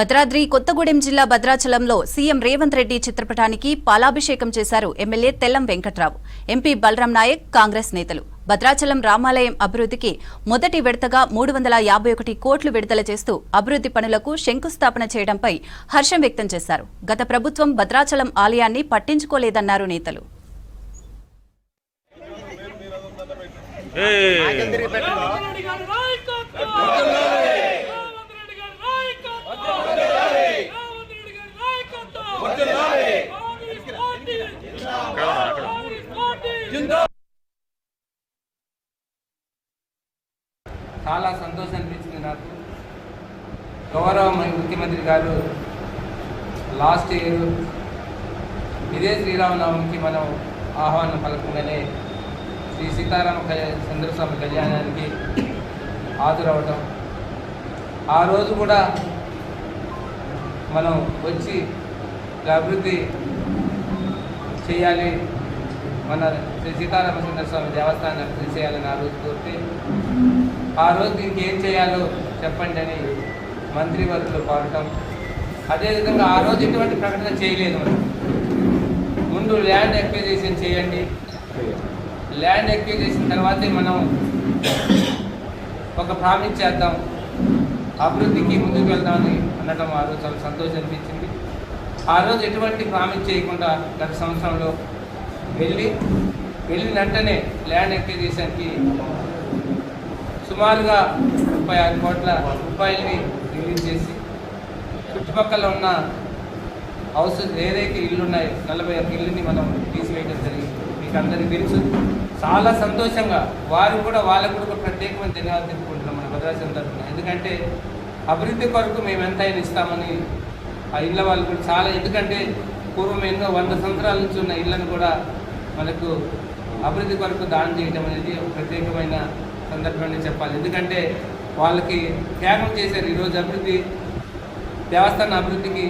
భద్రాద్రి కొత్తగూడెం జిల్లా భద్రాచలంలో సీఎం రేవంత్ రెడ్డి చిత్రపటానికి పాలాభిషేకం చేశారు ఎమ్మెల్యే తెల్లం వెంకట్రావు, ఎంపీ బలరాం నాయక్, కాంగ్రెస్ నేతలు. భద్రాచలం రామాలయం అభివృద్ధికి మొదటి విడతగా 351 కోట్లు విడుదల చేస్తూ అభివృద్ధి పనులకు శంకుస్థాపన చేయడంపై హర్షం వ్యక్తం చేశారు. గత ప్రభుత్వం భద్రాచలం ఆలయాన్ని పట్టించుకోలేదన్నారు నేతలు. చాలా సంతోషం అనిపించింది నాకు. గౌరవ ముఖ్యమంత్రి గారు లాస్ట్ ఇయర్ ఇదే శ్రీరామనవమికి మనం ఆహ్వానం పలకగానే శ్రీ సీతారామ చంద్రస్వామి కళ్యాణానికి హాజరవటం, ఆ రోజు కూడా మనం వచ్చి అభివృద్ధి చేయాలి, మన శ్రీ సీతారామచంద్రస్వామి దేవస్థానాన్ని అభివృద్ధి చేయాలని ఆ రోజు కోరితే, ఆ రోజు దీనికి ఏం చేయాలో చెప్పండి అని మంత్రివర్గులు కోరటం. అదేవిధంగా ఆ రోజు ఎటువంటి ప్రకటన చేయలేదు. మనం ముందు ల్యాండ్ ఎక్విజిషన్ చేయండి, ల్యాండ్ ఎక్విజిషన్ తర్వాతే మనం ఒక ప్రామిస్ చేద్దాం, అభివృద్ధికి ముందుకు వెళ్దామని అనడం ఆ రోజు చాలా సంతోషం అనిపించింది. ఆ రోజు ఎటువంటి ప్రామిస్ చేయకుండా గత సంవత్సరంలో వెళ్ళిన వెంటనే ల్యాండ్ ఎక్విజిషన్కి సుమారుగా 36 కోట్ల రూపాయలని రిలీజ్ చేసి చుట్టుపక్కల ఉన్న హౌసెస్ ఏదైతే ఇల్లు ఉన్నాయో 41 ఇల్లుని మనం తీసివేయడం జరిగింది. మీకు అందరికీ తెలుసు. చాలా సంతోషంగా వాళ్ళకు కూడా ప్రత్యేకమైన ధన్యవాదాలు తెలుపుకుంటున్నాం మన భద్రాచలం తరఫున. ఎందుకంటే అభివృద్ధి కొరకు మేము ఎంతైనా ఇస్తామని ఆ ఇళ్ళ వాళ్ళు కూడా చాలా, ఎందుకంటే పూర్వం ఎన్నో 100 సంవత్సరాల నుంచి ఉన్న ఇళ్లను కూడా మనకు అభివృద్ధి కొరకు దానం చేయడం అనేది ఒక ప్రత్యేకమైన సందర్భంగా చెప్పాలి. ఎందుకంటే వాళ్ళకి త్యాగం చేశారు. ఈరోజు దేవస్థాన అభివృద్ధికి